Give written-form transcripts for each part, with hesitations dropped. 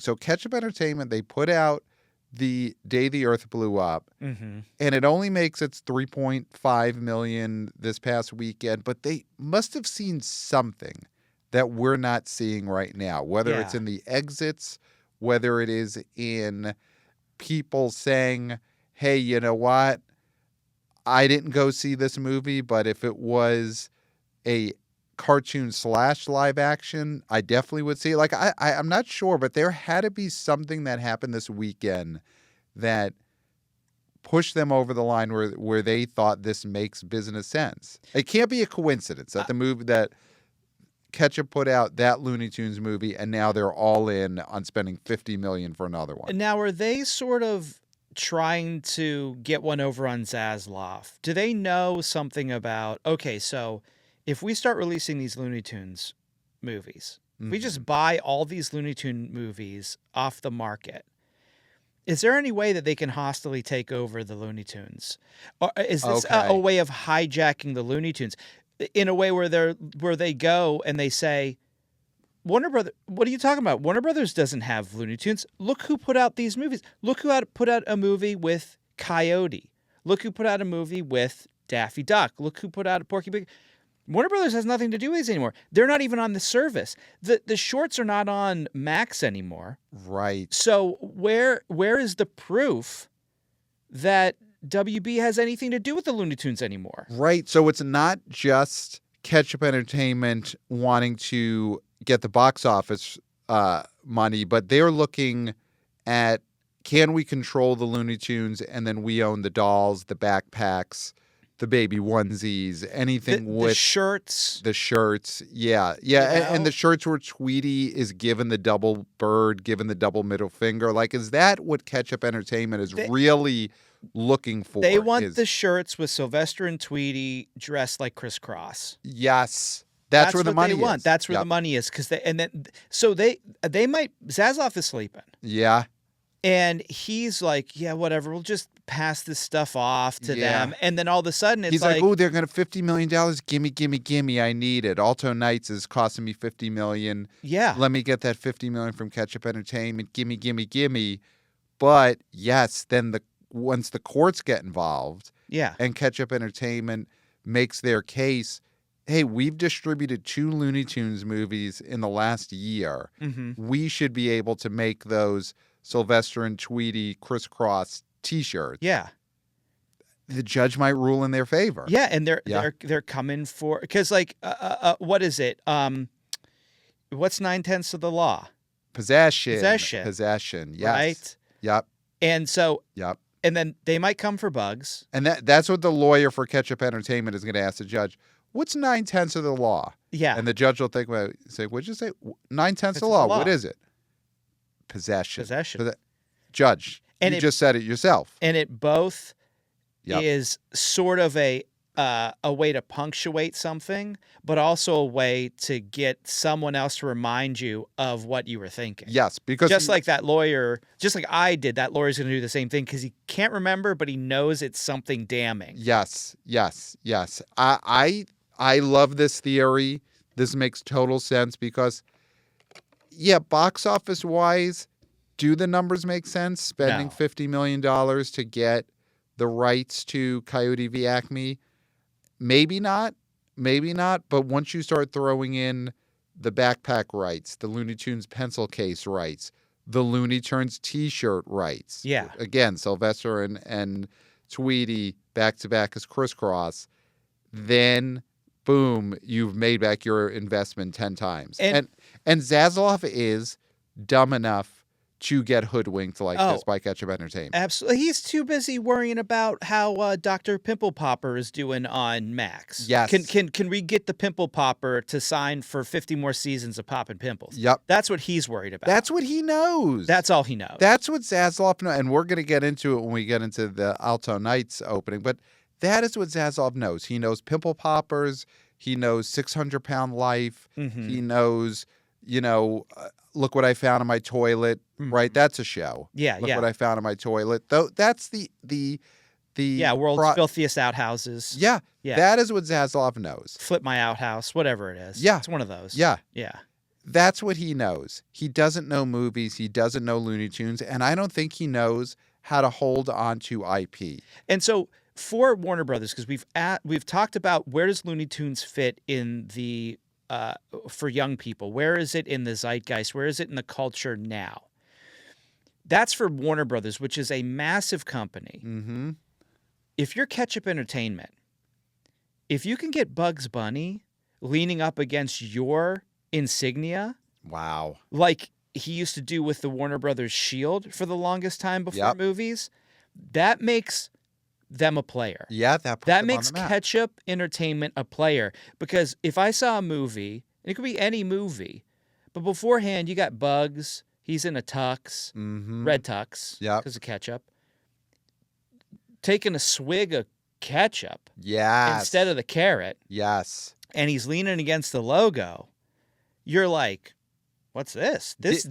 So Ketchup Entertainment, they put out the Day the Earth Blew Up, Mm-hmm. and it only makes its $3.5 million this past weekend, but they must have seen something that we're not seeing right now, whether it's Yeah. in the exits, whether it is in people saying, hey, you know what? I didn't go see this movie, but if it was a cartoon / live action, I definitely would see it. Like, I'm not sure, but there had to be something that happened this weekend that pushed them over the line where they thought this makes business sense. It can't be a coincidence that the movie that Ketchup put out, that Looney Tunes movie, and now they're all in on spending $50 million for another one. Now, are they sort of trying to get one over on Zaslav? Do they know something about, okay, so if we start releasing these Looney Tunes movies, if we just buy all these Looney Tune movies off the market, is there any way that they can hostily take over the Looney Tunes? Or is this a way of hijacking the Looney Tunes in a way where they go and they say, Warner Brothers, what are you talking about? Warner Brothers doesn't have Looney Tunes. Look who put out these movies. Look who put out a movie with Coyote. Look who put out a movie with Daffy Duck. Look who put out a Porky Pig. Warner Brothers has nothing to do with these anymore. They're not even on the service. The shorts are not on Max anymore. Right. So where is the proof that WB has anything to do with the Looney Tunes anymore? Right. So it's not just Ketchup Entertainment wanting to get the box office money, but they're looking at, can we control the Looney Tunes and then we own the dolls, the backpacks, the baby onesies, anything with the shirts. The shirts. Yeah. Yeah. And the shirts where Tweety is given the double bird, given the double middle finger. Like, is that what Ketchup Entertainment is really looking for? They want the shirts with Sylvester and Tweety dressed like Criss Cross. Yes. That's where the money is. Want. That's where the money is. So they might, Zaslav is sleeping. Yeah. And he's like, yeah, whatever. We'll just pass this stuff off to them. And then all of a sudden it's he's like, oh, they're going to $50 million. Gimme. I need it. Alto Nights is costing me $50 million. Yeah. Let me get that $50 million from Ketchup Entertainment. Gimme. But yes, then once the courts get involved, and Ketchup Entertainment makes their case, hey, we've distributed 2 Looney Tunes movies in the last year. Mm-hmm. We should be able to make those Sylvester and Tweety Criss Cross T-shirts. Yeah. The judge might rule in their favor. Yeah, and they're coming for, because like what is it? What's 9/10 of the law? Possession. Yes. Right. Yep. And so. Yep. And then they might come for Bugs. And that's what the lawyer for Ketchup Entertainment is going to ask the judge. What's 9/10 of the law? Yeah. And the judge will think about it. Say, what'd you say? 9/10 of the law. What is it? Possession. Judge, and you just said it yourself. And it both is sort of a way to punctuate something, but also a way to get someone else to remind you of what you were thinking. Yes, because just like that lawyer, just like I did, that lawyer's going to do the same thing because he can't remember, but he knows it's something damning. Yes. I love this theory. This makes total sense because, box office wise, do the numbers make sense? Spending $50 million to get the rights to Coyote v. Acme? Maybe not. But once you start throwing in the backpack rights, the Looney Tunes pencil case rights, the Looney Tunes T-shirt rights. Yeah. Again, Sylvester and Tweety back to back as Criss Cross. Then, boom, you've made back your investment 10 times. And Zaslav is dumb enough to get hoodwinked like this by Ketchup Entertainment. Absolutely. He's too busy worrying about how Dr. Pimple Popper is doing on Max. Yes. Can we get the Pimple Popper to sign for 50 more seasons of Poppin' Pimples? Yep. That's what he's worried about. That's what he knows. That's all he knows. That's what Zaslav knows. And we're going to get into it when we get into the Alto Nights opening. But that is what Zaslav knows. He knows Pimple Poppers. He knows 600-pound life. Mm-hmm. He knows, look what I found in my toilet, right? That's a show. Yeah, Look what I found in my toilet. Though that's the world's filthiest outhouses. Yeah. That is what Zaslav knows. Flip my outhouse, whatever it is. Yeah. It's one of those. Yeah. Yeah. That's what he knows. He doesn't know movies. He doesn't know Looney Tunes. And I don't think he knows how to hold on to IP. And so for Warner Brothers, because we've talked about where does Looney Tunes fit in the for young people? Where is it in the zeitgeist? Where is it in the culture now? That's for Warner Brothers, which is a massive company. Mm-hmm. If you're Ketchup Entertainment, if you can get Bugs Bunny leaning up against your insignia, Wow. like he used to do with the Warner Brothers Shield for the longest time before Yep. movies, that makes them a player. Yeah, that puts That him makes on the map. Ketchup Entertainment a player. Because if I saw a movie, and it could be any movie, but beforehand you got Bugs, he's in a tux, Mm-hmm. red tux, Yep. because of ketchup, taking a swig of ketchup Yes. instead of the carrot, Yes. and he's leaning against the logo, you're like, what's this? This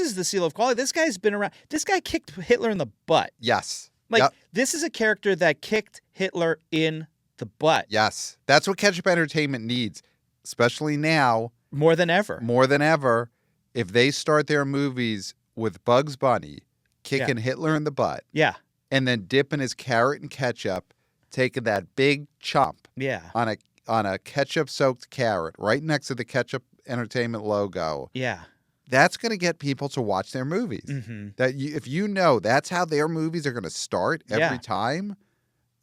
is the seal of quality. This guy's been around. This guy kicked Hitler in the butt. Yes. Like, Yep. this is a character that kicked Hitler in the butt Yes. That's what Ketchup Entertainment needs, especially now more than ever. more than ever. If they start their movies with Bugs Bunny kicking Hitler in the butt Yeah. and then dipping his carrot in ketchup, taking that big chomp Yeah. on a ketchup-soaked carrot right next to the Ketchup Entertainment logo, Yeah. that's going to get people to watch their movies. Mm-hmm. If you know that's how their movies are going to start every Yeah. time,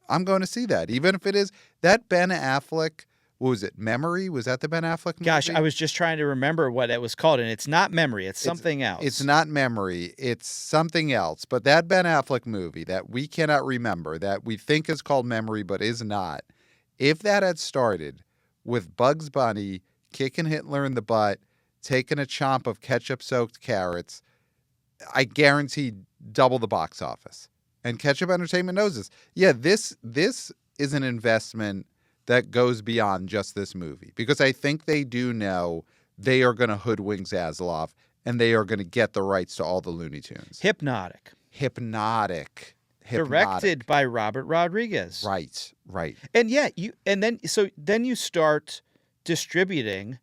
I'm going to see that. Even if it is that Ben Affleck, what was it, Memory? Was that the Ben Affleck movie? Gosh, I was just trying to remember what it was called, and it's not Memory. It's something else. It's not Memory. It's something else. But that Ben Affleck movie that we cannot remember, that we think is called Memory but is not, if that had started with Bugs Bunny kicking Hitler in the butt, taking a chomp of ketchup-soaked carrots, I guarantee double the box office. And Ketchup Entertainment knows this. Yeah, this is an investment that goes beyond just this movie, because I think they do know they are going to hoodwink Zaslav and they are going to get the rights to all the Looney Tunes. Hypnotic. Hypnotic. Directed by Robert Rodriguez. Right, right. And yeah, then you start distributing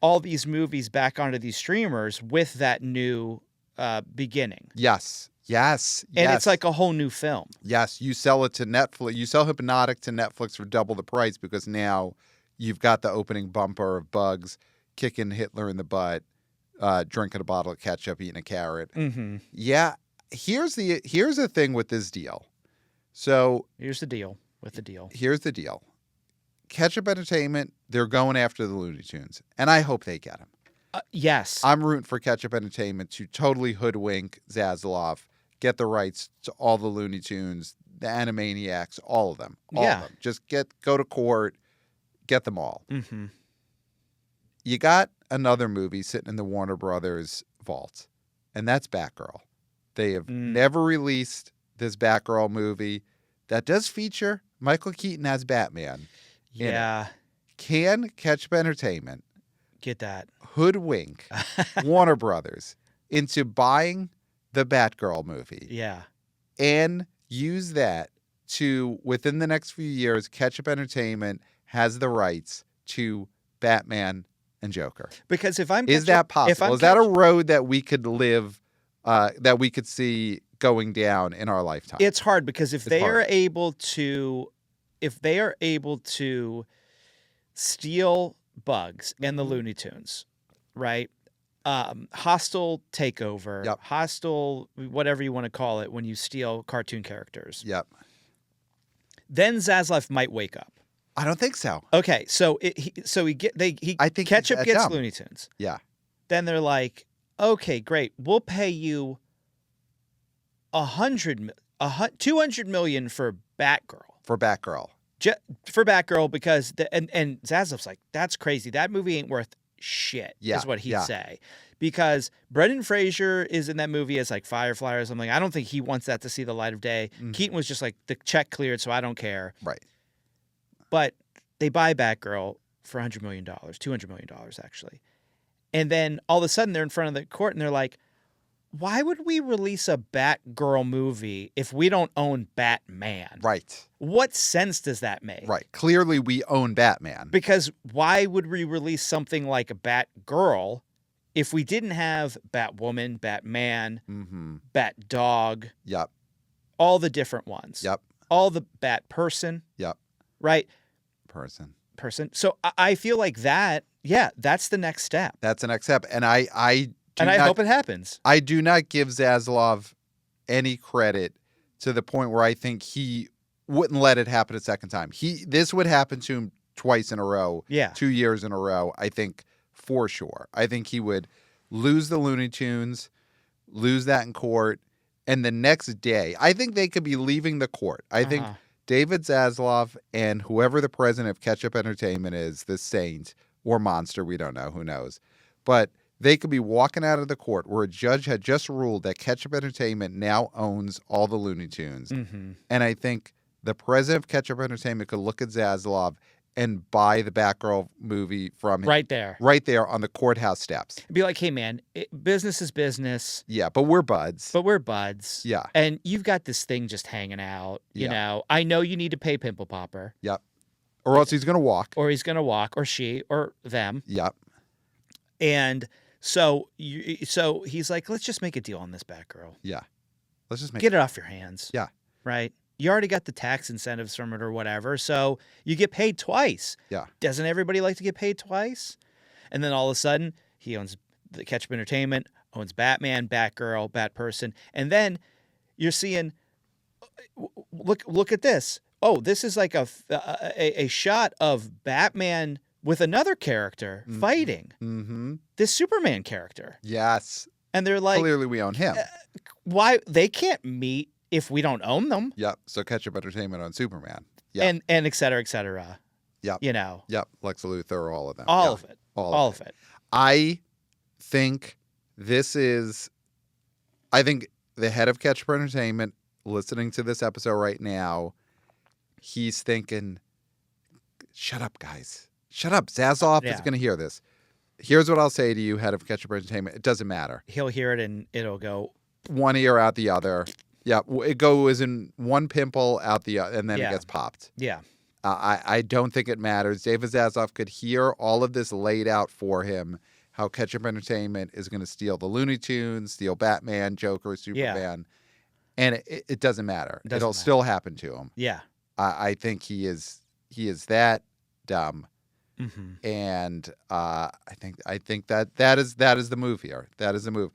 all these movies back onto these streamers with that new beginning. Yes, yes, And yes. it's like a whole new film. Yes, you sell it to Netflix. You sell Hypnotic to Netflix for double the price because now you've got the opening bumper of Bugs kicking Hitler in the butt, drinking a bottle of ketchup, eating a carrot. Mm-hmm. Yeah, here's the thing with this deal. So Here's the deal with the deal. here's the deal. Ketchup Entertainment, they're going after the Looney Tunes, and I hope they get them. Yes. I'm rooting for Ketchup Entertainment to totally hoodwink Zaslav, get the rights to all the Looney Tunes, the Animaniacs, all of them. All Yeah. of them. Just go to court, get them all. Mm-hmm. You got another movie sitting in the Warner Brothers vault, and that's Batgirl. They have never released this Batgirl movie that does feature Michael Keaton as Batman. Yeah. Can Ketchup Entertainment Get that. hoodwink Warner Brothers into buying the Batgirl movie Yeah. and use that to, within the next few years, Ketchup Entertainment has the rights to Batman and Joker? Because if I'm Is that possible? Is that a road that we could live, that we could see going down in our lifetime? It's hard because if It's they hard. are able to steal Bugs and the Looney Tunes, right? Hostile takeover, Yep. hostile, whatever you want to call it, when you steal cartoon characters. Yep. Then Zaslav might wake up. I don't think so. Okay, so I think Ketchup he's gets dumb. Looney Tunes. Yeah. Then they're like, okay, great, we'll pay you $200 million for Batgirl. For Batgirl. For Batgirl, because and Zaslav's like, that's crazy. That movie ain't worth shit. Yeah, Is what he'd yeah. say. Because Brendan Fraser is in that movie as like Firefly or something. I don't think he wants that to see the light of day. Keaton was just like, the check cleared, so I don't care. Right. But they buy Batgirl for $100 million, $200 million actually. And then all of a sudden they're in front of the court and they're like, why would we release a Batgirl movie if we don't own Batman? Right. What sense does that make? Right. Clearly we own Batman. Because why would we release something like a Batgirl if we didn't have Batwoman, Batman, Mm-hmm. Bat Dog, Yep. all the different ones, Yep. all the Bat Person, Yep. right? Person. So I feel like that, yeah, that's the next step. That's the next step. And I hope it happens. I do not give Zaslav any credit to the point where I think he wouldn't let it happen a second time. This would happen to him twice in a row, Yeah. 2 years in a row, I think, for sure. I think he would lose the Looney Tunes, lose that in court, and the next day, I think they could be leaving the court. I think David Zaslav and whoever the president of Ketchup Entertainment is, the saint or monster, we don't know, who knows. But they could be walking out of the court where a judge had just ruled that Ketchup Entertainment now owns all the Looney Tunes. Mm-hmm. And I think the president of Ketchup Entertainment could look at Zaslav and buy the Batgirl movie from him. Right there On the courthouse steps. Be like, hey, man, business is business. Yeah, but we're buds. Yeah. And you've got this thing just hanging out. You know, I know you need to pay Pimple Popper. Yep. Or else he's going to walk. Or he's going to walk, or she, or them. Yep. And so he's like, let's just make a deal on this Batgirl. Yeah. Let's just get it off your hands. Yeah. Right? You already got the tax incentives from it or whatever, so you get paid twice. Yeah. Doesn't everybody like to get paid twice? And then all of a sudden, he owns the Ketchup Entertainment, owns Batman, Batgirl, Batperson, and then you're seeing, look at this. Oh, this is like a shot of Batman with another character fighting. Mm-hmm. This Superman character. Yes. And they're like, clearly we own him. Why they can't meet if we don't own them? Yep. So Ketchup Entertainment on Superman. Yep. And et cetera, et cetera. Yep. You know. Yep. Lex Luthor, all of them. All of it. All of it. I think I think the head of Ketchup Entertainment listening to this episode right now, he's thinking, shut up, guys. Shut up. Zaslav is going to hear this. Here's what I'll say to you, head of Ketchup Entertainment. It doesn't matter. He'll hear it and it'll go one ear out the other. Yeah, it goes in one pimple out the other, and then it gets popped. Yeah. I don't think it matters. David Zaslav could hear all of this laid out for him, how Ketchup Entertainment is going to steal the Looney Tunes, steal Batman, Joker, Superman, and it doesn't matter. It'll still happen to him. Yeah. I think he is that dumb. Mm-hmm. And I think that is the move here. That is the move.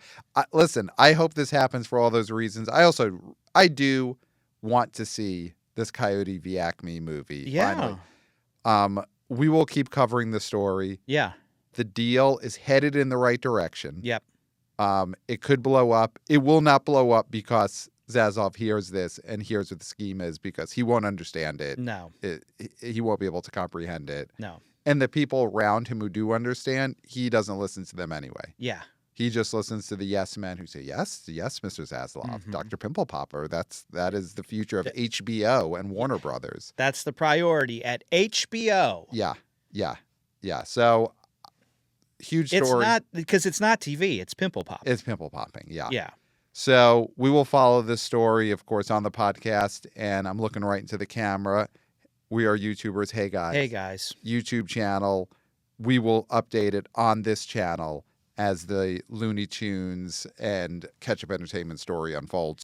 Listen, I hope this happens for all those reasons. I do want to see this Coyote v. Acme movie. Yeah. Finally. We will keep covering the story. Yeah. The deal is headed in the right direction. Yep. It could blow up. It will not blow up because Zaslav hears this and hears what the scheme is, because he won't understand it. No. He won't be able to comprehend it. No. And the people around him who do understand, he doesn't listen to them anyway. Yeah. He just listens to the yes men who say, yes, Mr. Zaslav, Mm-hmm. Dr. Pimple Popper. That is the future of HBO and Warner Brothers. That's the priority at HBO. Yeah. So, huge story. It's not, because it's not TV. It's pimple pop. It's pimple popping, yeah. Yeah. So, we will follow this story, of course, on the podcast. And I'm looking right into the camera. We are YouTubers. Hey, guys. YouTube channel. We will update it on this channel as the Looney Tunes and Ketchup Entertainment story unfolds.